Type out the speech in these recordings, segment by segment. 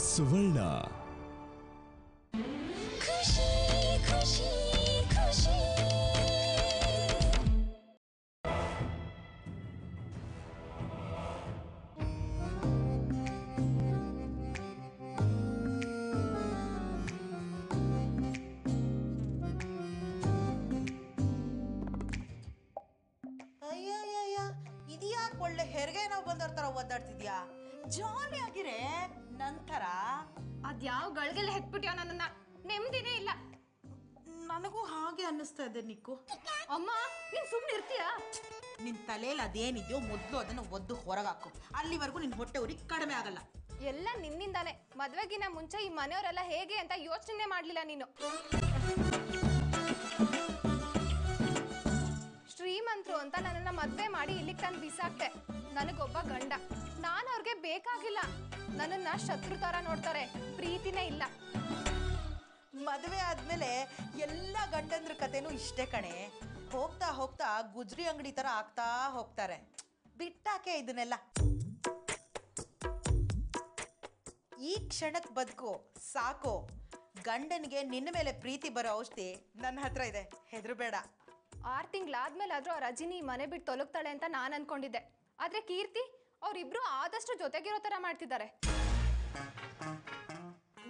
ಸುವರ್ಣ. ಖುಷಿ ಖುಷಿ ಖುಷಿ. ಇದ್ಯಾಕೆ ಒಳ್ಳೆ ಹೆರಿಗೆ ನಾವು ಬಂದವ್ರ ತರ ಒದ್ದಾಡ್ತಿದ್ಯಾ? ಜಾಲಿ ಆಗಿರೇ. ನಂತರ ಅದ್ಯಾವ ಗಳಿಗೆಲ್ಲ ಹೆಕ್ಬಿಟ್ಯೋ ನನ್ನನ್ನ, ನೆಮ್ಮದಿನೇ ಇಲ್ಲ. ನನಗೂ ಹಾಗೆ ಅನ್ನಿಸ್ತಾ ಇದೆ ನಿಕ್ಕು. ಅಮ್ಮ ನೀನ್ ಸುಮ್ನೆ ಇರ್ತೀಯ? ನಿನ್ ತಲೆಯಲ್ಲಿ ಅದೇನಿದೆಯೋ ಮೊದಲು ಅದನ್ನು ಒದ್ದು ಹೊರಗಾಕು. ಅಲ್ಲಿವರೆಗೂ ನಿನ್ ಹೊಟ್ಟೆ ಉರಿ ಕಡಿಮೆ ಆಗಲ್ಲ. ಎಲ್ಲ ನಿನ್ನಿಂದಾನೆ. ಮದ್ವೆಗಿನ ಮುಂಚೆ ಈ ಮನೆಯವರೆಲ್ಲ ಹೇಗೆ ಅಂತ ಯೋಚನೆ ಮಾಡ್ಲಿಲ್ಲ ನೀನು. ಶ್ರೀಮಂತರು ಅಂತ ನನ್ನನ್ನ ಮದ್ವೆ ಮಾಡಿ ಇಲ್ಲಿಗೆ ತಂದು ಬಿಸಾಕ್ತೆ. ನನಗೊಬ್ಬ ಗಂಡ, ನಾನು ಅವ್ರಿಗೆ ಬೇಕಾಗಿಲ್ಲ. ನನ್ನನ್ನ ಶತ್ರು ತರ ನೋಡ್ತಾರೆ, ಪ್ರೀತಿನೇ ಇಲ್ಲ. ಮದುವೆ ಆದ್ಮೇಲೆ ಎಲ್ಲ ಗಂಡಂದ್ರ ಕತೆನೂ ಇಷ್ಟೇ ಕಣೆ. ಹೋಗ್ತಾ ಹೋಗ್ತಾ ಗುಜ್ರಿ ಅಂಗಡಿ ತರ ಆಗ್ತಾ ಹೋಗ್ತಾರೆ. ಬಿಟ್ಟಾಕೆ ಇದನ್ನೆಲ್ಲ. ಈ ಕ್ಷಣಕ್ಕೆ ಬದುಕೋ ಸಾಕೋ. ಗಂಡನಿಗೆ ನಿನ್ನ ಮೇಲೆ ಪ್ರೀತಿ ಬರೋ ಔಷಧಿ ನನ್ನ ಹತ್ರ ಇದೆ, ಹೆದರಬೇಡ. 6 ತಿಂಗಳಾದ್ಮೇಲಾದ್ರೂ ಆ ರಜಿನಿ ಮನೆ ಬಿಟ್ಟು ತೊಲಗ್ತಾಳೆ ಅಂತ ನಾನು ಅನ್ಕೊಂಡಿದ್ದೆ. ಆದ್ರೆ ಕೀರ್ತಿ ಅವರಿಬ್ರು ಆದಷ್ಟು ಜೊತೆಗಿರೋ ತರ ಮಾಡ್ತಿದ್ದಾರೆ.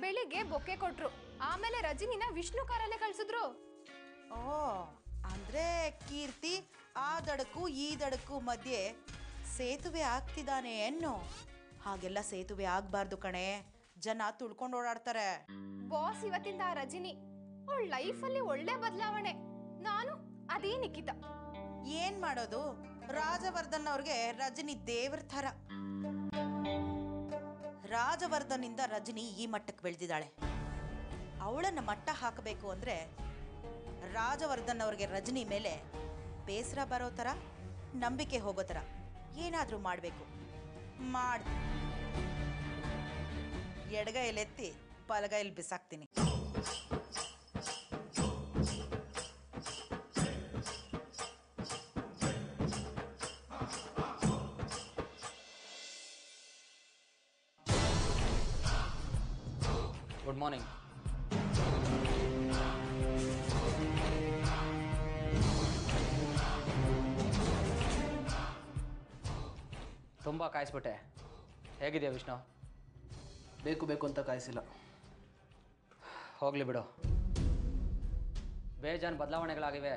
ಬೆಳಿಗ್ಗೆ ಬೊಕ್ಕೆ ಕೊಟ್ರು, ಆಮೇಲೆ ರಜಿನಿನ ವಿಷ್ಣು ಕಾರಲ್ಲೇ ಕಳ್ಸಿದ್ರು. ಓ, ಅಂದ್ರೆ ಕೀರ್ತಿ ಆ ದಡಕ್ಕೂ ಈ ದಡಕ್ಕೂ ಮಧ್ಯೆ ಸೇತುವೆ ಆಗ್ತಿದ್ದಾನೆ ಎನ್ನು? ಹಾಗೆಲ್ಲ ಸೇತುವೆ ಆಗ್ಬಾರ್ದು ಕಣೆ, ಜನ ತುಳ್ಕೊಂಡು ಓಡಾಡ್ತಾರೆ. ಬಾಸ್ ಇವತ್ತಿಂದ ಆ ರಜಿನಿ ಅವಳ ಲೈಫಲ್ಲಿ ಒಳ್ಳೆ ಬದಲಾವಣೆ. ನಾನು ಅದೇ ನಿಖಿತ. ಏನ್ ಮಾಡೋದು, ರಾಜವರ್ಧನ್ ಅವ್ರಿಗೆ ರಜನಿ ದೇವ್ರ ಥರ. ರಾಜವರ್ಧನ್ ಇಂದ ರಜನಿ ಈ ಮಟ್ಟಕ್ಕೆ ಬೆಳೆದಿದ್ದಾಳೆ. ಅವಳನ್ನ ಮಟ್ಟ ಹಾಕಬೇಕು ಅಂದ್ರೆ ರಾಜವರ್ಧನ್ ಅವ್ರಿಗೆ ರಜನಿ ಮೇಲೆ ಬೇಸರ ಬರೋ ಥರ, ನಂಬಿಕೆ ಹೋಗೋ ಥರ ಏನಾದರೂ ಮಾಡಬೇಕು. ಎಡಗೈಲೆತ್ತಿ ಬಲಗೈಲಿ ಬಿಸಾಕ್ತೀನಿ. Good morning. ತುಂಬ ಕಾಯಿಸ್ಬಿಟ್ಟೆ. ಹೇಗಿದೆಯಾ ವಿಷ್ಣು? ಬೇಕು ಬೇಕು ಅಂತ ಕಾಯಿಸಿಲ್ಲ. ಹೋಗಲಿ ಬಿಡು, ಬೇಜಾನ್ ಬದಲಾವಣೆಗಳಾಗಿವೆ.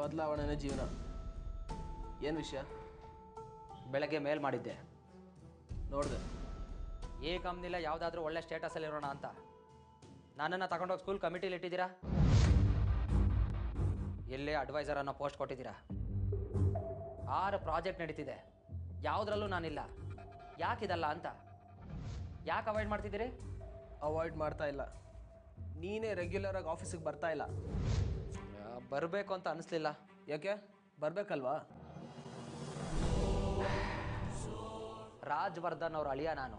ಬದಲಾವಣೆನೇ ಜೀವನ. ಏನು ವಿಷಯ? ಬೆಳಗ್ಗೆ ಮೇಲ್ ಮಾಡಿದ್ದೆ, ನೋಡಿದೆ. ಈ ಕಂಪ್ನಿಲ ಯಾವುದಾದ್ರೂ ಒಳ್ಳೆ ಸ್ಟೇಟಸಲ್ಲಿರೋಣ ಅಂತ. ನನ್ನನ್ನು ತಗೊಂಡೋಗಿ ಸ್ಕೂಲ್ ಕಮಿಟಿಲಿ ಇಟ್ಟಿದ್ದೀರಾ, ಎಲ್ಲೇ ಅಡ್ವೈಸರ್ ಅನ್ನೋ ಪೋಸ್ಟ್ ಕೊಟ್ಟಿದ್ದೀರಾ. 6 ಪ್ರಾಜೆಕ್ಟ್ ನಡೀತಿದೆ, ಯಾವುದ್ರಲ್ಲೂ ನಾನಿಲ್ಲ. ಯಾಕಿದಲ್ಲ ಅಂತ ಯಾಕೆ ಅವಾಯ್ಡ್ ಮಾಡ್ತಿದ್ದೀರಿ? ಅವಾಯ್ಡ್ ಮಾಡ್ತಾ ಇಲ್ಲ, ನೀನೇ ರೆಗ್ಯುಲರಾಗಿ ಆಫೀಸಿಗೆ ಬರ್ತಾ ಇಲ್ಲ. ಬರಬೇಕು ಅಂತ ಅನಿಸ್ಲಿಲ್ಲ. ಯಾಕೆ ಬರಬೇಕಲ್ವಾ? ರಾಜವರ್ಧನ್ ಅವ್ರ ಅಳಿಯ ನಾನು.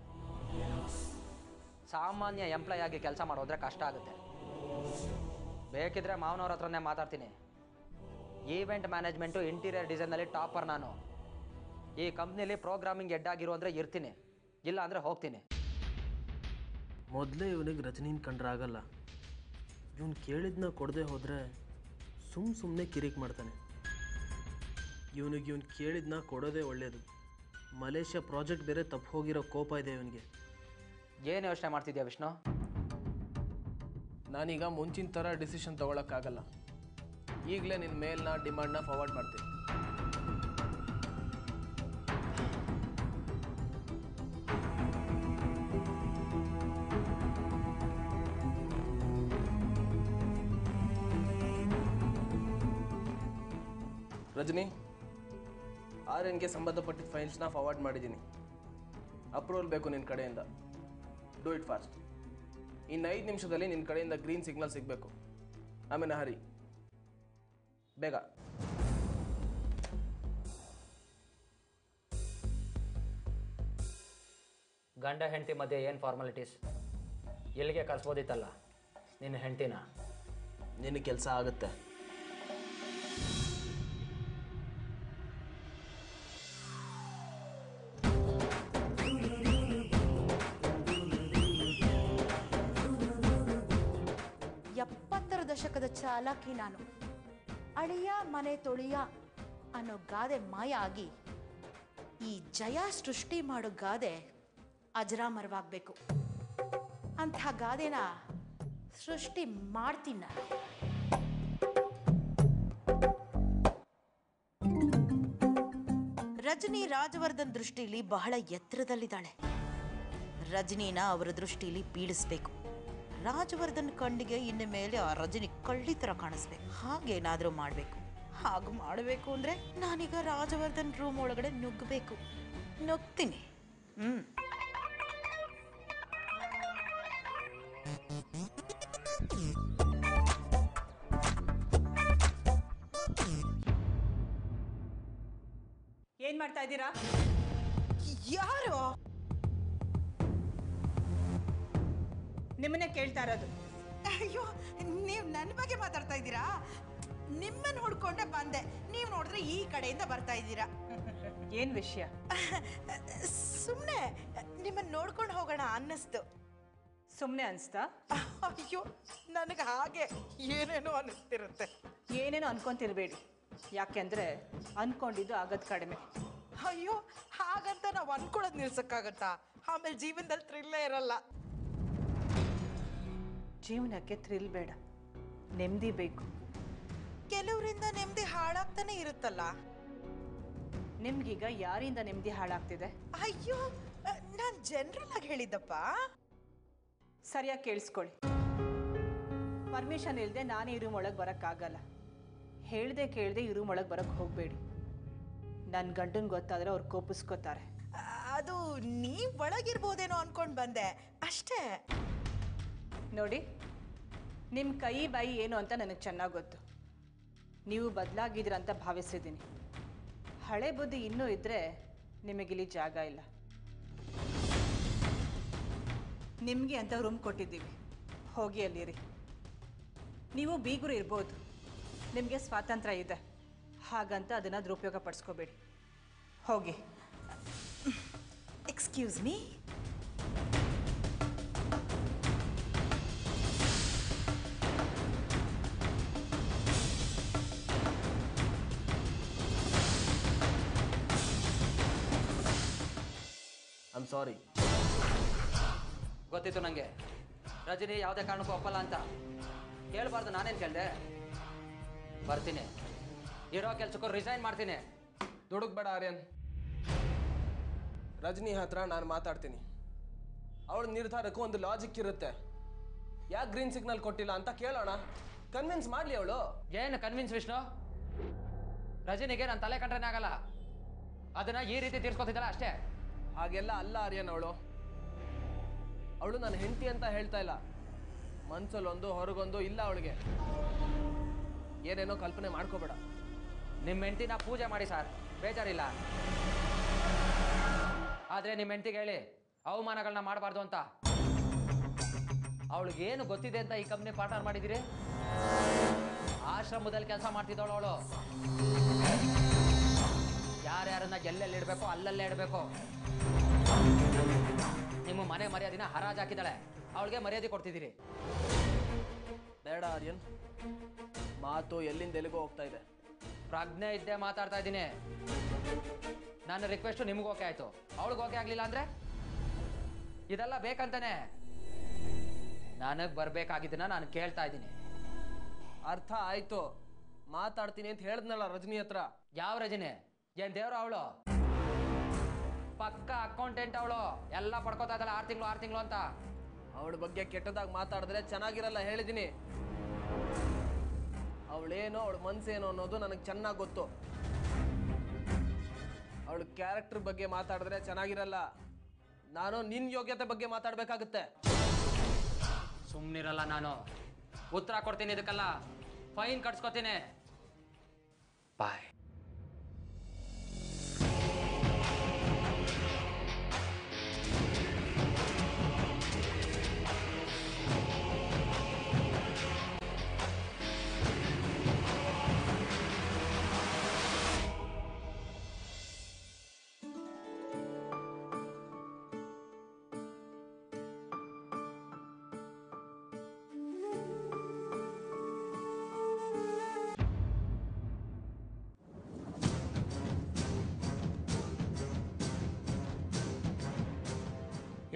ಸಾಮಾನ್ಯ ಎಂಪ್ಲಾಯ್ ಆಗಿ ಕೆಲಸ ಮಾಡೋದ್ರೆ ಕಷ್ಟ ಆಗುತ್ತೆ. ಬೇಕಿದ್ರೆ ಮಾವನವ್ರ ಹತ್ರನೇ ಮಾತಾಡ್ತೀನಿ. ಈವೆಂಟ್ ಮ್ಯಾನೇಜ್ಮೆಂಟು, ಇಂಟೀರಿಯರ್ ಡಿಸೈನಲ್ಲಿ ಟಾಪರ್ ನಾನು. ಈ ಕಂಪ್ನಿಲಿ ಪ್ರೋಗ್ರಾಮಿಂಗ್ ಹೆಡ್ ಆಗಿರೋ ಅಂದರೆ ಇರ್ತೀನಿ, ಇಲ್ಲ ಅಂದರೆ ಹೋಗ್ತೀನಿ. ಮೊದಲೇ ಇವನಿಗೆ ರಜನಿನ ಕಂಡ್ರೆ ಆಗಲ್ಲ. ಇವನು ಕೇಳಿದ್ನ ಕೊಡದೆ ಹೋದರೆ ಸುಮ್ಮನೆ ಕಿರಿಕ್ ಮಾಡ್ತಾನೆ. ಇವನು ಕೇಳಿದ್ನ ಕೊಡೋದೇ ಒಳ್ಳೆಯದು. ಮಲೇಷ್ಯಾ ಪ್ರಾಜೆಕ್ಟ್ ಬೇರೆ ತಪ್ಪು ಹೋಗಿರೋ ಕೋಪ ಇದೆ ಇವನಿಗೆ. ಏನು ಯೋಚನೆ ಮಾಡ್ತಿದ್ಯಾ ವಿಷ್ಣು? ನಾನೀಗ ಮುಂಚಿನ ಥರ ಡಿಸಿಷನ್ ತೊಗೊಳಕ್ಕಾಗಲ್ಲ. ಈಗಲೇ ನಿನ್ನ ಮೇಲ್ನ ಡಿಮಾಂಡ್ನ ಫಾರ್ವರ್ಡ್ ಮಾಡ್ತೀನಿ. ರಜನಿ, RNಗೆ ಸಂಬಂಧಪಟ್ಟಿದ್ದ ಫೈಲ್ಸ್ನ ಫಾರ್ವರ್ಡ್ ಮಾಡಿದ್ದೀನಿ. ಅಪ್ರೂವಲ್ ಬೇಕು ನಿನ್ನ ಕಡೆಯಿಂದ. Do it fast. ಇನ್ನು 5 ನಿಮಿಷದಲ್ಲಿ ನಿನ್ನ ಕಡೆಯಿಂದ ಗ್ರೀನ್ ಸಿಗ್ನಲ್ ಸಿಗಬೇಕು. ಆಮೇಲೆ ಹರಿ, ಬೇಗ. ಗಂಡ ಹೆಂಡತಿ ಮಧ್ಯೆ ಏನು ಫಾರ್ಮಾಲಿಟೀಸ್? ಎಲ್ಲಿಗೆ ಕಳಿಸ್ಬೋದಿತ್ತಲ್ಲ ನಿನ್ನ ಹೆಂಡತಿನ. ನಿನ್ನ ಕೆಲಸ ಆಗುತ್ತೆ. ಚಾಲಾಕಿ ನಾನು. ಅಳಿಯ ಮನೆ ತೊಳಿಯ ಅನ್ನೋ ಗಾದೆ ಮಾಯ ಆಗಿ ಈ ಜಯ ಸೃಷ್ಟಿ ಮಾಡೋ ಗಾದೆ ಅಜರಾಮರವಾಗಬೇಕು. ಅಂಥ ಗಾದೆನ ಸೃಷ್ಟಿ ಮಾಡ್ತೀನಿ ನಾನು. ರಜನಿ ರಾಜವರ್ಧನ್ ದೃಷ್ಟಿಲಿ ಬಹಳ ಎತ್ತರದಲ್ಲಿದ್ದಾಳೆ. ರಜನಿನ ಅವರ ದೃಷ್ಟಿಲಿ ಬೀಳಿಸ್ಬೇಕು. ರಾಜವರ್ಧನ್ ಕಣ್ಣಿಗೆ ಇನ್ನು ಮೇಲೆ ಆ ರಜನಿ ಕಳ್ಳಿ ಥರ ಕಾಣಿಸ್ಬೇಕು. ಹಾಗೇನಾದರೂ ಮಾಡಬೇಕು. ಹಾಗೆ ಮಾಡಬೇಕು ಅಂದರೆ ನಾನೀಗ ರಾಜವರ್ಧನ್ ರೂಮ್ ಒಳಗಡೆ ನುಗ್ಗಬೇಕು. ನುಗ್ತೀನಿ. ಏನ್ ಮಾಡ್ತಾ ಇದ್ದೀರಾ? ಯಾರು? ನಿಮ್ಮನ್ನೇ ಕೇಳ್ತಾ ಇರೋದು. ಅಯ್ಯೋ, ನೀವು ನನ್ನ ಬಗ್ಗೆ ಮಾತಾಡ್ತಾ ಇದ್ದೀರಾ? ನಿಮ್ಮನ್ನು ಹುಡ್ಕೊಂಡೆ ಬಂದೆ. ನೀವು ನೋಡಿದ್ರೆ ಈ ಕಡೆಯಿಂದ ಬರ್ತಾ ಇದ್ದೀರಾ. ಏನ್ ವಿಷಯ? ಸುಮ್ಮನೆ ನಿಮ್ಮನ್ನು ನೋಡ್ಕೊಂಡು ಹೋಗೋಣ ಅನ್ನಿಸ್ತು. ಸುಮ್ಮನೆ ಅನ್ಸ್ತಾ? ಅಯ್ಯೋ, ನನಗೆ ಹಾಗೆ ಏನೇನೋ ಅನ್ನಿಸ್ತಿರುತ್ತೆ. ಏನೇನೋ ಅನ್ಕೊಂತಿರ್ಬೇಡಿ. ಯಾಕೆಂದ್ರೆ ಅನ್ಕೊಂಡಿದ್ದು ಆಗದ್ ಕಡಿಮೆ. ಅಯ್ಯೋ, ಹಾಗಂತ ನಾವು ಅನ್ಕೊಳ್ಳೋದು ನಿಲ್ಸಕ್ಕಾಗತ್ತಾ? ಆಮೇಲೆ ಜೀವನದಲ್ಲಿ ಥ್ರಿಲ್ಲೇ ಇರಲ್ಲ. ಜೀವನಕ್ಕೆ ಥ್ರಿಲ್ ಬೇಡ, ನೆಮ್ಮದಿ ಬೇಕು. ಕೆಲವರಿಂದ ನೆಮ್ಮದಿ ಹಾಳಾಗ್ತಾನೆ ಇರುತ್ತಲ್ಲ. ನಿಮ್ಗೀಗ ಯಾರಿಂದ ನೆಮ್ಮದಿ ಹಾಳಾಗ್ತಿದೆ? ಅಯ್ಯೋ, ನಾನು ಜನರಲ್ ಆಗಿ ಹೇಳಿದ್ದಪ್ಪ. ಸರಿಯಾಗಿ ಕೇಳಿಸ್ಕೊಳ್ಳಿ. ಪರ್ಮಿಷನ್ ಇಲ್ಲದೆ ನಾನೇ ಈ ರೂಮ್ ಒಳಗೆ ಬರೋಕ್ಕಾಗಲ್ಲ. ಹೇಳ್ದೆ ಕೇಳದೆ ಈ ರೂಮ್ ಒಳಗೆ ಬರೋಕ್ಕೆ ಹೋಗಬೇಡಿ. ನನ್ನ ಗಂಡನ ಗೊತ್ತಾದರೆ ಅವ್ರು ಕೋಪಿಸ್ಕೋತಾರೆ. ಅದು ನೀವು ಒಳಗಿರ್ಬೋದೇನೋ ಅನ್ಕೊಂಡು ಬಂದೆ ಅಷ್ಟೇ. ನೋಡಿ, ನಿಮ್ಮ ಕೈ ಬಾಯಿ ಏನು ಅಂತ ನನಗೆ ಚೆನ್ನಾಗಿ ಗೊತ್ತು. ನೀವು ಬದಲಾಗಿದ್ದೀರ ಅಂತ ಭಾವಿಸಿದ್ದೀನಿ. ಹಳೆ ಬುದ್ಧಿ ಇನ್ನೂ ಇದ್ದರೆ ನಿಮಗಿಲ್ಲಿ ಜಾಗ ಇಲ್ಲ. ನಿಮಗೆ ಅಂತ ರೂಮ್ ಕೊಟ್ಟಿದ್ದೀವಿ, ಹೋಗಿ ಅಲ್ಲಿರಿ. ನೀವು ಬೀಗರು ಇರ್ಬೋದು, ನಿಮಗೆ ಸ್ವಾತಂತ್ರ್ಯ ಇದೆ. ಹಾಗಂತ ಅದನ್ನು ದುರುಪಯೋಗ ಪಡಿಸ್ಕೋಬೇಡಿ. ಹೋಗಿ. Excuse me. I am sorry. ಗೊತ್ತಿತ್ತು ನನಗೆ ರಜನಿ ಯಾವುದೇ ಕಾರಣಕ್ಕೂ ಒಪ್ಪಲ್ಲ ಅಂತ. ಕೇಳಬಾರ್ದು, ನಾನೇನು ಕೇಳಿದೆ? ಬರ್ತೀನಿ, ಇರೋ ಕೆಲ್ಸಕ್ಕೂ ರಿಸೈನ್ ಮಾಡ್ತೀನಿ. ದುಡುಕ್ಬೇಡ ಆರ್ಯನ್. ರಜನಿ ಹತ್ರ ನಾನು ಮಾತಾಡ್ತೀನಿ. ಅವಳ ನಿರ್ಧಾರಕ್ಕೂ ಒಂದು ಲಾಜಿಕ್ ಇರುತ್ತೆ. ಯಾಕೆ ಗ್ರೀನ್ ಸಿಗ್ನಲ್ ಕೊಟ್ಟಿಲ್ಲ ಅಂತ ಕೇಳೋಣ. ಕನ್ವಿನ್ಸ್ ಮಾಡಲಿ ಅವಳು. ಏನು ಕನ್ವಿನ್ಸ್ ವಿಷ್ಣು? ರಜನಿಗೆ ನನ್ನ ತಲೆ ಕಂಡ್ರೇನೆ ಆಗಲ್ಲ. ಅದನ್ನ ಈ ರೀತಿ ತೀರ್ಸ್ಕೊತಿದ್ದಲ್ಲ ಅಷ್ಟೇ. ಹಾಗೆಲ್ಲ ಅಲ್ಲ ಆರ್ಯನ್. ಅವಳು ನನ್ನ ಹೆಂಡತಿ ಅಂತ ಹೇಳ್ತಾ ಇಲ್ಲ. ಮನ್ಸಲ್ಲೊಂದು ಹೊರಗೊಂದು ಇಲ್ಲ ಅವಳಿಗೆ. ಏನೇನೋ ಕಲ್ಪನೆ ಮಾಡ್ಕೋಬೇಡ. ನಿಮ್ಮ ಹೆಂಡತಿನ ಪೂಜೆ ಮಾಡಿ ಸರ್, ಬೇಜಾರಿಲ್ಲ. ಆದರೆ ನಿಮ್ಮ ಹೆಂಡತಿಗೆ ಹೇಳಿ ಅವಮಾನಗಳನ್ನ ಮಾಡಬಾರ್ದು ಅಂತ. ಅವಳಿಗೇನು ಗೊತ್ತಿದೆ ಅಂತ ಈ ಕಂಪ್ನಿ ಪಾರ್ಟ್ನರ್ ಮಾಡಿದ್ದೀರಿ? ಆಶ್ರಮದಲ್ಲಿ ಕೆಲಸ ಮಾಡ್ತಿದ್ದವಳು ಅವಳು. ಯಾರ್ಯಾರನ್ನ ಎಲ್ಲೆಲ್ಲಿ ಇಡಬೇಕು ಅಲ್ಲಲ್ಲೇ ಇಡಬೇಕು. ನಿಮ್ಮ ಮನೆ ಮರ್ಯಾದಿನ ಹರಾಜ್ ಹಾಕಿದ್ದಾಳೆ. ಅವಳಿಗೆ ಮರ್ಯಾದೆ ಕೊಡ್ತಿದ್ದೀರಿ. ಬೇಡ ಆರ್ಯನ್, ಮಾತು ಎಲ್ಲಿಂದ ಎಲ್ಲಿಗೋ ಹೋಗ್ತಾ ಇದೆ. ಪ್ರಜ್ಞೆ ಇದ್ದೇ ಮಾತಾಡ್ತಾ ಇದ್ದೀನಿ. ನನ್ನ ರಿಕ್ವೆಸ್ಟು ನಿಮ್ಗೆ ಓಕೆ ಆಯಿತು, ಅವಳಿಗೆ ಓಕೆ ಆಗಲಿಲ್ಲ ಅಂದರೆ ಇದೆಲ್ಲ ಬೇಕಂತಾನೆ. ನನಗೆ ಬರಬೇಕಾಗಿದ್ದನ್ನ ನಾನು ಕೇಳ್ತಾ ಇದ್ದೀನಿ. ಅರ್ಥ ಆಯ್ತು. ಮಾತಾಡ್ತೀನಿ ಅಂತ ಹೇಳಿದ್ನಲ್ಲ ರಜನಿ ಹತ್ರ. ಯಾವ ರಜನಿ? ಏನು ದೇವ್ರು ಅವಳು? ಪಕ್ಕ ಅಕೌಂಟೆಂಟ್ ಅವಳು. ಎಲ್ಲ ಪಡ್ಕೋತಾ ಇದ್ದಲ್ಲ 6 ತಿಂಗಳು ಅಂತ. ಅವಳ ಬಗ್ಗೆ ಕೆಟ್ಟದಾಗಿ ಮಾತಾಡಿದ್ರೆ ಚೆನ್ನಾಗಿರಲ್ಲ, ಹೇಳಿದ್ದೀನಿ. ಅವಳೇನೋ ಅವಳ ಮನ್ಸೇನೋ ಅನ್ನೋದು ನನಗೆ ಚೆನ್ನಾಗಿ ಗೊತ್ತು. ಅವಳ ಕ್ಯಾರೆಕ್ಟರ್ ಬಗ್ಗೆ ಮಾತಾಡಿದ್ರೆ ಚೆನ್ನಾಗಿರಲ್ಲ. ನಾನು ನಿನ್ನ ಯೋಗ್ಯತೆ ಬಗ್ಗೆ ಮಾತಾಡಬೇಕಾಗುತ್ತೆ. ಸುಮ್ಮನಿರಲ್ಲ ನಾನು. ಉತ್ತರ ಕೊಡ್ತೀನಿ ಇದಕ್ಕೆಲ್ಲ. ಫೈನ್ ಕಟ್ಸ್ಕೊತೀನಿ. ಬಾಯ್.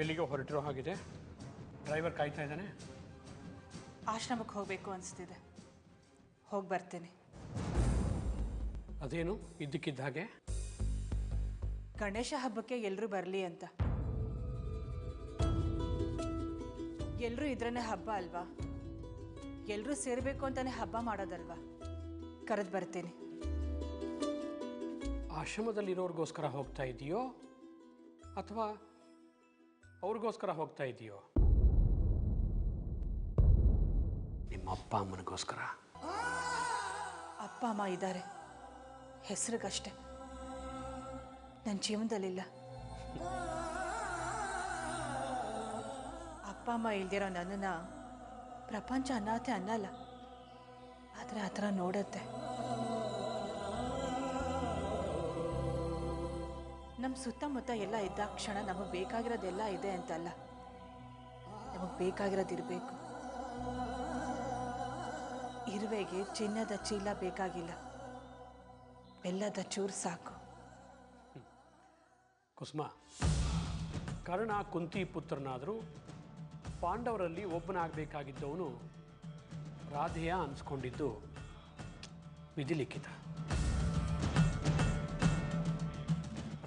ಎಲ್ಲಿಗೆ ಹೊರಟಿರೋ ಹಾಗಿದೆ? ಡ್ರೈವರ್ ಕಾಯ್ತಾ ಇದ್ದಾನೆ. ಆಶ್ರಮಕ್ಕೆ ಹೋಗಬೇಕು ಅನಿಸ್ತಿದೆ, ಹೋಗಿ ಬರ್ತೀನಿ. ಅದೇನು ಇದ್ದಕ್ಕಿದ್ದ ಹಾಗೆ? ಗಣೇಶ ಹಬ್ಬಕ್ಕೆ ಎಲ್ಲರೂ ಬರಲಿ ಅಂತ. ಎಲ್ಲರೂ ಇದ್ರೇ ಹಬ್ಬ ಅಲ್ವಾ, ಎಲ್ಲರೂ ಸೇರಬೇಕು ಅಂತಾನೆ ಹಬ್ಬ ಮಾಡೋದಲ್ವಾ, ಕರೆದು ಬರ್ತೀನಿ. ಆಶ್ರಮದಲ್ಲಿರೋರಿಗೋಸ್ಕರ ಹೋಗ್ತಾ ಇದೆಯೋ ಅಥವಾ ಅವ್ರಿಗೋಸ್ಕರ ಹೋಗ್ತಾ ಇದೆಯೋ? ನಿಮ್ಮ ಅಪ್ಪ ಅಮ್ಮನಿಗೋಸ್ಕರ. ಅಪ್ಪ ಅಮ್ಮ ಇದ್ದಾರೆ, ಹೆಸರಿಗಷ್ಟೆ, ನನ್ನ ಜೀವನದಲ್ಲಿಲ್ಲ. ಅಪ್ಪ ಅಮ್ಮ ಇಲ್ದಿರೋ ನನ್ನನ್ನು ಪ್ರಪಂಚ ಅನಾಥೆ ಅನ್ನಲ್ಲ, ಆದರೆ ಆ ಥರ ನೋಡುತ್ತೆ. ನಮ್ಮ ಸುತ್ತಮುತ್ತ ಎಲ್ಲ ಇದ್ದ ಕ್ಷಣ ನಮಗೆ ಬೇಕಾಗಿರೋದೆಲ್ಲ ಇದೆ ಅಂತಲ್ಲ, ನಮಗೆ ಬೇಕಾಗಿರೋದಿರಬೇಕು. ಇರುವೆಗೆ ಚಿನ್ನದ ಚೀಲ ಬೇಕಾಗಿಲ್ಲ, ಬೆಲ್ಲದ ಚೂರು ಸಾಕು. ಕುಸುಮ, ಕರ್ಣ ಕುಂತಿ ಪುತ್ರನಾದರೂ ಪಾಂಡವರಲ್ಲಿ ಒಬ್ಬನಾಗಬೇಕಾಗಿದ್ದವನು ರಾಧೆಯ ಅನ್ಸ್ಕೊಂಡಿದ್ದು ವಿಧಿಲಿಖಿತ.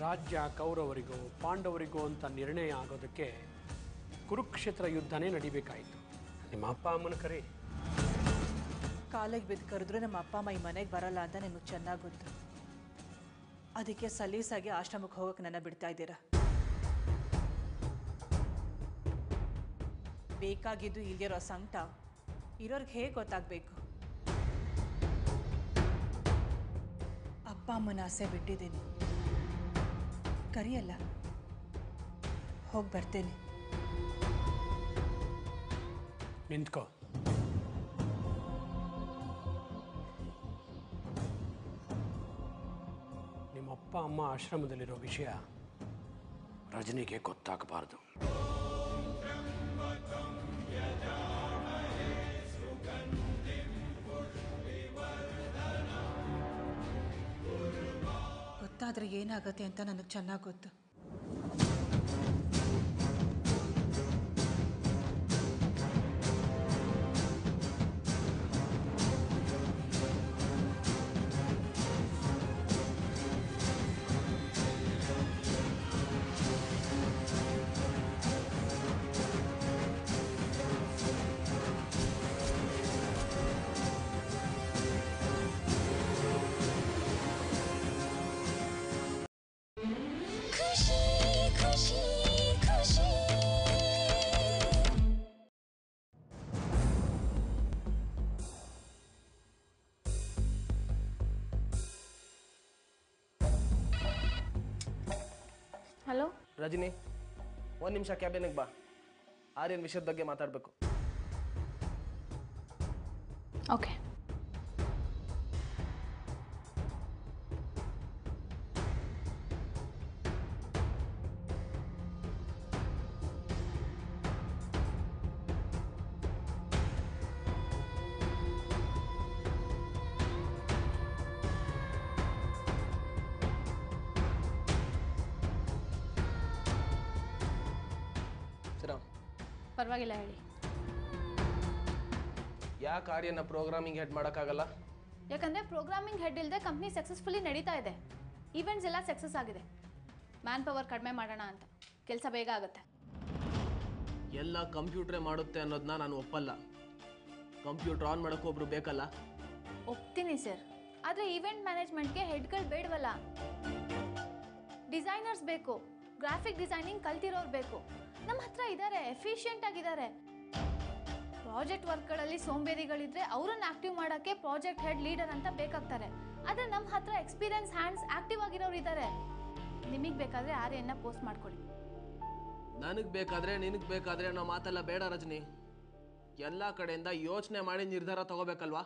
ರಾಜ್ಯ ಕೌರವರಿಗೋ ಪಾಂಡವರಿಗೋ ಅಂತ ನಿರ್ಣಯ ಆಗೋದಕ್ಕೆ ಕುರುಕ್ಷೇತ್ರ ಯುದ್ಧನೇ ನಡಿಬೇಕಾಯಿತು. ನಿಮ್ಮ ಅಪ್ಪ ಅಮ್ಮನ ಕರೆ. ಕಾಲಿಗೆ ಬಿದ್ದು ಕರೆದ್ರೂ ನಮ್ಮ ಅಪ್ಪ ಅಮ್ಮ ಈ ಮನೆಗೆ ಬರಲ್ಲ ಅಂತ ನಿಮಗೆ ಚೆನ್ನಾಗಿ ಗೊತ್ತು. ಅದಕ್ಕೆ ಸಲೀಸಾಗಿ ಆಶ್ರಮಕ್ಕೆ ಹೋಗೋಕೆ ನನ್ನ ಬಿಡ್ತಾ ಇದ್ದೀರಾ. ಬೇಕಾಗಿದ್ದು ಇಲ್ದಿರೋ ಸಂಕಟ ಇರೋರ್ಗೆ ಹೇಗೆ ಗೊತ್ತಾಗಬೇಕು? ಅಪ್ಪ ಅಮ್ಮನ ಆಸೆ ಬಿಟ್ಟಿದ್ದೀನಿ, ಕರಿಯಲ್ಲ, ಹೋಗಿ ಬರ್ತೇನೆ. ನಿಂತ್ಕೋ. ನಿಮ್ಮ ಅಪ್ಪ ಅಮ್ಮ ಆಶ್ರಮದಲ್ಲಿರೋ ವಿಷಯ ರಜನಿಗೆ ಗೊತ್ತಾಗಬಾರ್ದು. ಗೊತ್ತಾದರೆ ಏನಾಗುತ್ತೆ ಅಂತ ನನಗೆ ಚೆನ್ನಾಗಿ ಗೊತ್ತು. ಖುಷಿ ಖುಷಿ ಖುಷಿ ಹಲೋ ರಜನಿ, ಒಂದು ನಿಮಿಷ ಕ್ಯಾಬಿನಿಗೆ ಬಾ. ಆರ್ಯನ್ ವಿಷಯದ ಬಗ್ಗೆ ಮಾತಾಡಬೇಕು. ಓಕೆ. ಪರವಾಗಿಲ್ಲ, ಹೇಳಿ. ಯಾಕೆ ಆರ್ಯನ ಪ್ರೋಗ್ರಾಮಿಂಗ್ ಹೆಡ್ ಮಾಡೋಕ್ಕಾಗಲ್ಲ? ಯಾಕಂದರೆ ಪ್ರೋಗ್ರಾಮಿಂಗ್ ಹೆಡ್ ಇಲ್ಲದೆ ಕಂಪ್ನಿ ಸಕ್ಸಸ್ಫುಲಿ ನಡೀತಾ ಇದೆ. ಈವೆಂಟ್ಸ್ ಎಲ್ಲ ಸಕ್ಸಸ್ ಆಗಿದೆ. ಮ್ಯಾನ್ ಪವರ್ ಕಡಿಮೆ ಮಾಡೋಣ ಅಂತ, ಕೆಲಸ ಬೇಗ ಆಗುತ್ತೆ. ಎಲ್ಲ ಕಂಪ್ಯೂಟ್ರೇ ಮಾಡುತ್ತೆ ಅನ್ನೋದನ್ನ ನಾನು ಒಪ್ಪಲ್ಲ. ಕಂಪ್ಯೂಟರ್ ಆನ್ ಮಾಡೋಕೆ ಒಬ್ರು ಬೇಕಲ್ಲ. ಒಪ್ತೀನಿ ಸರ್, ಆದರೆ ಈವೆಂಟ್ ಮ್ಯಾನೇಜ್ಮೆಂಟ್ಗೆ ಹೆಡ್ಗಳು ಬೇಡವಲ್ಲ. ಡಿಸೈನರ್ಸ್ ಬೇಕು, ಗ್ರಾಫಿಕ್ ಡಿಸೈನಿಂಗ್ ಕಲ್ತಿರೋರು ಬೇಕು. ನಮ್ಮ ಹತ್ರ ಇದ್ದಾರೆ, ಎಫಿಷಿಯೆಂಟ್ ಆಗಿದ್ದಾರೆ. ಪ್ರಾಜೆಕ್ಟ್ ವರ್ಕ್ಗಳಲ್ಲಿ ಸೋಂಬೇರಿಗಳಿದ್ರೆ ಅವರನ್ನು ಆಕ್ಟಿವ್ ಮಾಡೋಕ್ಕೆ ಪ್ರಾಜೆಕ್ಟ್ ಹೆಡ್ ಲೀಡರ್ ಅಂತ ಬೇಕಾಗ್ತಾರೆ. ಆದರೆ ನಮ್ಮ ಹತ್ರ ಎಕ್ಸ್ಪೀರಿಯನ್ಸ್ ಹ್ಯಾಂಡ್ಸ್ ಆಕ್ಟಿವ್ ಆಗಿರೋರು ಇದ್ದಾರೆ. ನಿಮಗೆ ಬೇಕಾದರೆ ಆರ್ಯನ್ನ ಪೋಸ್ಟ್ ಮಾಡ್ಕೊಳ್ಳಿ. ನನಗೆ ಬೇಕಾದರೆ ನಿನಗೆ ಬೇಕಾದರೆ ಅನ್ನೋ ಮಾತೆಲ್ಲ ಬೇಡ ರಜನಿ. ಎಲ್ಲ ಕಡೆಯಿಂದ ಯೋಚನೆ ಮಾಡಿ ನಿರ್ಧಾರ ತಗೋಬೇಕಲ್ವಾ?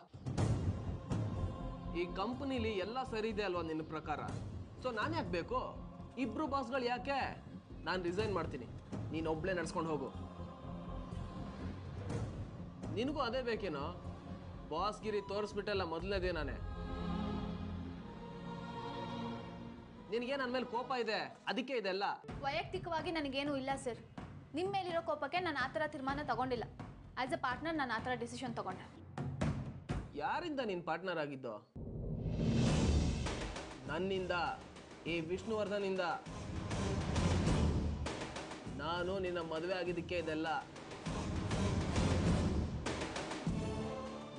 ಈ ಕಂಪ್ನಿಲಿ ಎಲ್ಲ ಸರಿ ಇದೆ ಅಲ್ವಾ ನಿನ್ನ ಪ್ರಕಾರ? ಸೊ ನಾನು ಯಾಕೆ ಬೇಕು? ಇಬ್ರು ಬಾಸ್ಗಳು ಯಾಕೆ? ನಾನು ರಿಸೈನ್ ಮಾಡ್ತೀನಿ, ನೀನು ಒಬ್ಳೇ ನಡ್ಸ್ಕೊಂಡು ಹೋಗು. ನಿನಗೂ ಅದೇ ಬೇಕೇನೋ? ಬಾಸ್ಗಿರಿ ತೋರಿಸ್ಬಿಟ್ಟಲ್ಲ ಮೊದಲನೇ ದಿನಾನೇ. ನಿನಗೆ ನನ್ನ ಮೇಲೆ ಕೋಪ ಇದೆ, ಅದಕ್ಕೆ ಇದೆಲ್ಲ. ವೈಯಕ್ತಿಕವಾಗಿ ನನಗೇನು ಇಲ್ಲ ಸರ್. ನಿಮ್ಮ ಮೇಲಿರೋ ಕೋಪಕ್ಕೆ ನಾನು ಆ ಥರ ತೀರ್ಮಾನ ತಗೊಂಡಿಲ್ಲ. ಆ್ಯಸ್ ಎ ಪಾರ್ಟ್ನರ್ ನಾನು ಆ ಥರ ಡಿಸಿಷನ್ ತಗೊಂಡೆ. ಯಾರಿಂದ ನೀನು ಪಾರ್ಟ್ನರ್ ಆಗಿದ್ದು? ನನ್ನಿಂದ, ಈ ವಿಷ್ಣುವರ್ಧನಿಂದ. ನಾನು ನಿನ್ನ ಮದುವೆ ಆಗಿದ್ದಕ್ಕೆ ಇದೆಲ್ಲ.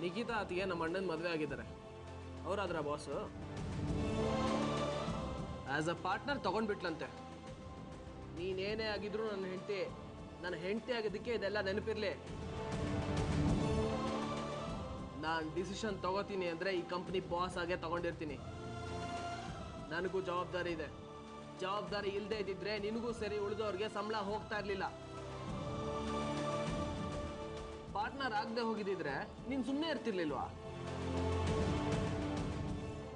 ನಿಖಿತಾ ಆತಿಗೆ ನಮ್ಮ ಅಣ್ಣನ ಮದುವೆ ಆಗಿದ್ದಾರೆ. ಅವರಾದ್ರ ಬಾಸು. ಆ್ಯಸ್ ಅ ಪಾರ್ಟ್ನರ್ ತಗೊಂಡ್ಬಿಟ್ಲಂತೆ. ನೀನೇನೇ ಆಗಿದ್ರು ನನ್ನ ಹೆಂಡತಿ ಆಗಿದ್ದಕ್ಕೆ ಇದೆಲ್ಲ ನೆನಪಿರ್ಲಿ. ನಾನು ಡಿಸಿಷನ್ ತಗೋತೀನಿ ಅಂದರೆ ಈ ಕಂಪ್ನಿ ಬಾಸ್ ಆಗೇ ತಗೊಂಡಿರ್ತೀನಿ. ನನಗೂ ಜವಾಬ್ದಾರಿ ಇದೆ. ಜವಾಬ್ದಾರಿ ಇಲ್ಲದೆ ಇದ್ದಿದ್ರೆ ನಿನಗೂ ಸರಿ ಉಳಿದವ್ರಿಗೆ ಸಂಬಳ ಹೋಗ್ತಾ ಇರಲಿಲ್ಲ. ಪಾರ್ಟ್ನರ್ ಆಗದೆ ಹೋಗಿದ್ದಿದ್ರೆ ನೀನು ಸುಮ್ಮನೆ ಇರ್ತಿರ್ಲಿಲ್ವಾ?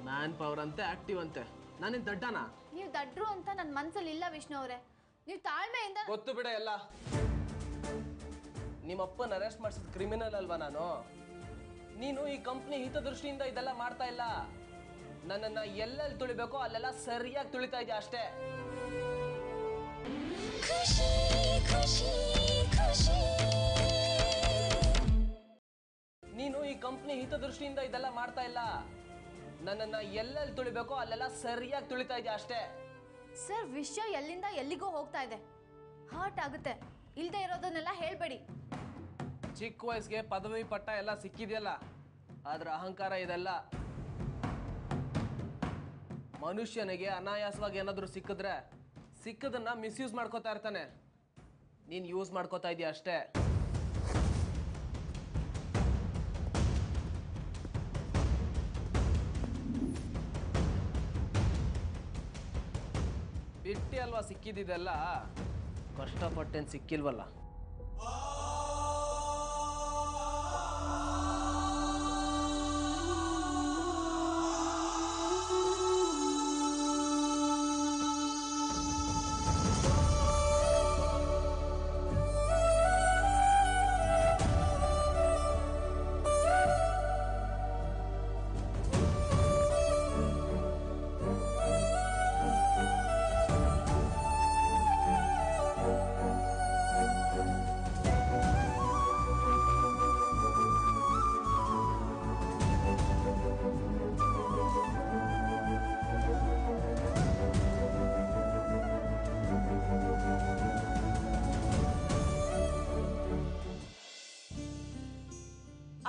ಮ್ಯಾನ್ ಪವರ್ ಅಂತೆ, ಆಕ್ಟಿವ್ ಅಂತೆ. ನಾನೇನು ದಡ್ಡನಾ? ನೀವು ದಡ್ರು ಅಂತ ನನ್ನ ಮನಸ್ಸಲ್ಲಿ ಇಲ್ಲ ವಿಷ್ಣು ಅವರೇ. ನೀವು ತಾಳ್ಮೆಯಿಂದ. ಗೊತ್ತು ಬಿಡ ಎಲ್ಲ. ನಿಮ್ಮಪ್ಪನ ಅರೆಸ್ಟ್ ಮಾಡಿಸಿದ ಕ್ರಿಮಿನಲ್ ಅಲ್ವಾ ನಾನು? ನೀನು ಈ ಕಂಪ್ನಿ ಹಿತದೃಷ್ಟಿಯಿಂದ ಇದೆಲ್ಲ ಮಾಡ್ತಾ ಇಲ್ಲ. ನನ್ನನ್ನು ಎಲ್ಲೆಲ್ಲಿ ತುಳಿಬೇಕೋ ಅಲ್ಲೆಲ್ಲ ಸರಿಯಾಗಿ ತುಳಿತಾ ಇದೆಯಾ ಅಷ್ಟೇ. ಖುಷಿ ಖುಷಿ ಖುಷಿ ನೀನು ಈ ಕಂಪ್ನಿ ಹಿತದೃಷ್ಟಿಯಿಂದ ಇದೆಲ್ಲ ಮಾಡ್ತಾ ಇಲ್ಲ. ನನ್ನನ್ನು ಎಲ್ಲೆಲ್ಲಿ ತುಳಿಬೇಕೋ ಅಲ್ಲೆಲ್ಲ ಸರಿಯಾಗಿ ತುಳಿತಾ ಇದೆಯಾ ಅಷ್ಟೇ. ಸರ್, ವಿಷಯ ಎಲ್ಲಿಂದ ಎಲ್ಲಿಗೋ ಹೋಗ್ತಾ ಇದೆ. ಹರ್ಟ್ ಆಗುತ್ತೆ. ಇಲ್ಲದೆ ಇರೋದನ್ನೆಲ್ಲ ಹೇಳ್ಬೇಡಿ. ಚಿಕ್ಕ ವಯಸ್ಸಿಗೆ ಪದವಿ ಪಟ್ಟ ಎಲ್ಲ ಸಿಕ್ಕಿದೆಯಲ್ಲ, ಆದ್ರೆ ಅಹಂಕಾರ ಇದೆಲ್ಲ. ಮನುಷ್ಯನಿಗೆ ಅನಾಯಾಸವಾಗಿ ಏನಾದರೂ ಸಿಕ್ಕಿದ್ರೆ ಸಿಕ್ಕದನ್ನ ಮಿಸ್ಯೂಸ್ ಮಾಡ್ಕೋತಾ ಇರ್ತಾನೆ. ನೀನು ಯೂಸ್ ಮಾಡ್ಕೋತಾ ಇದೀಯ ಅಷ್ಟೇ. ಬಿಟ್ಟಿ ಅಲ್ವಾ ಸಿಕ್ಕಿದ್ದೆಲ್ಲ? ಕಷ್ಟಪಟ್ಟೇನು ಸಿಕ್ಕಿಲ್ವಲ್ಲ.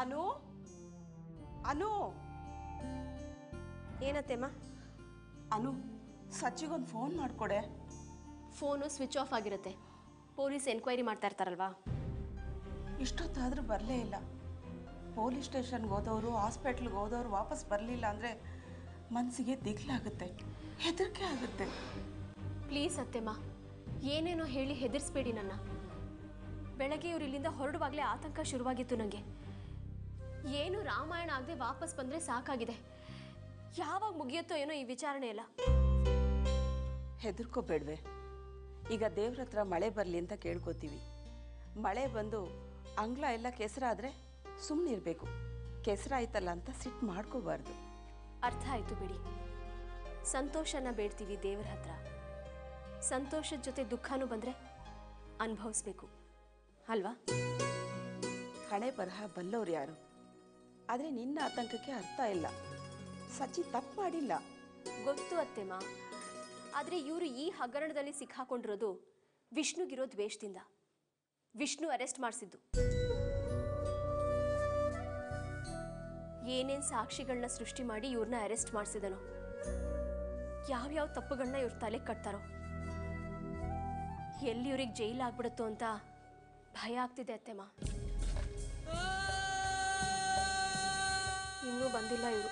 ಅನು ಅನು ಏನತ್ತೆಮ್ಮ? ಅನು, ಸಚ್ಚಿಗೊಂದು ಫೋನ್ ಮಾಡಿಕೊಡೆ. ಫೋನು ಸ್ವಿಚ್ ಆಫ್ ಆಗಿರುತ್ತೆ. ಪೊಲೀಸ್ ಎನ್ಕ್ವೈರಿ ಮಾಡ್ತಾ ಇರ್ತಾರಲ್ವಾ? ಇಷ್ಟೊತ್ತಾದರೂ ಬರಲೇ ಇಲ್ಲ. ಪೊಲೀಸ್ ಸ್ಟೇಷನ್ಗೆ ಹೋದವರು, ಹಾಸ್ಪಿಟ್ಲ್ಗೆ ಹೋದವರು ವಾಪಸ್ ಬರಲಿಲ್ಲ ಅಂದರೆ ಮನಸ್ಸಿಗೆ ದಿಗ್ಲಾಗುತ್ತೆ, ಹೆದರಿಕೆ ಆಗುತ್ತೆ. ಪ್ಲೀಸ್ ಅತ್ತೆಮ್ಮ, ಏನೇನೋ ಹೇಳಿ ಹೆದರಿಸ್ಬೇಡಿ ನನ್ನ. ಬೆಳಗ್ಗೆ ಇವ್ರು ಇಲ್ಲಿಂದ ಹೊರಡುವಾಗಲೇ ಆತಂಕ ಶುರುವಾಗಿತ್ತು ನನಗೆ. ಏನು ರಾಮಾಯಣ ಆಗದೆ ವಾಪಸ್ ಬಂದರೆ ಸಾಕಾಗಿದೆ. ಯಾವಾಗ ಮುಗಿಯುತ್ತೋ ಏನೋ ಈ ವಿಚಾರಣೆ ಎಲ್ಲ. ಹೆದರ್ಕೋಬೇಡ್ವೆ. ಈಗ ದೇವ್ರ ಹತ್ರ ಮಳೆ ಬರಲಿ ಅಂತ ಕೇಳ್ಕೊತೀವಿ. ಮಳೆ ಬಂದು ಅಂಗ್ಲ ಎಲ್ಲ ಕೆಸರಾದರೆ ಸುಮ್ಮನೆ ಇರಬೇಕು. ಕೆಸರಾಯ್ತಲ್ಲ ಅಂತ ಸಿಟ್ಟು ಮಾಡ್ಕೋಬಾರ್ದು. ಅರ್ಥ ಆಯಿತು ಬಿಡಿ. ಸಂತೋಷನ ಬೇಡ್ತೀವಿ ದೇವ್ರ ಹತ್ರ. ಸಂತೋಷದ ಜೊತೆ ದುಃಖನೂ ಬಂದರೆ ಅನುಭವಿಸ್ಬೇಕು ಅಲ್ವಾ? ಹಣೆ ಬರಹ ಬಲ್ಲವ್ರು ಯಾರು? ಆದರೆ ನಿನ್ನ ಆತಂಕಕ್ಕೆ ಅರ್ಥ ಇಲ್ಲ. ಸಚ್ಚಿ ತಪ್ಪು ಮಾಡಿಲ್ಲ. ಗೊತ್ತು ಅತ್ತೆಮ್ಮ. ಆದರೆ ಇವರು ಈ ಹಗರಣದಲ್ಲಿ ಸಿಕ್ಕಾಕೊಂಡಿರೋದು ವಿಷ್ಣುಗಿರೋ ದ್ವೇಷದಿಂದ. ವಿಷ್ಣು ಅರೆಸ್ಟ್ ಮಾಡಿಸಿದ್ದು. ಏನೇನು ಸಾಕ್ಷಿಗಳನ್ನ ಸೃಷ್ಟಿ ಮಾಡಿ ಇವ್ರನ್ನ ಅರೆಸ್ಟ್ ಮಾಡಿಸಿದನೋ, ಯಾವ್ಯಾವ ತಪ್ಪುಗಳನ್ನ ಇವ್ರ ತಲೆ ಕಟ್ತಾರೋ, ಎಲ್ಲಿ ಇವ್ರಿಗೆ ಜೈಲ್ ಆಗ್ಬಿಡುತ್ತೋ ಅಂತ ಭಯ ಆಗ್ತಿದೆ ಅತ್ತೆಮ್ಮ. ಇನ್ನೂ ಬಂದಿಲ್ಲ ಇವರು.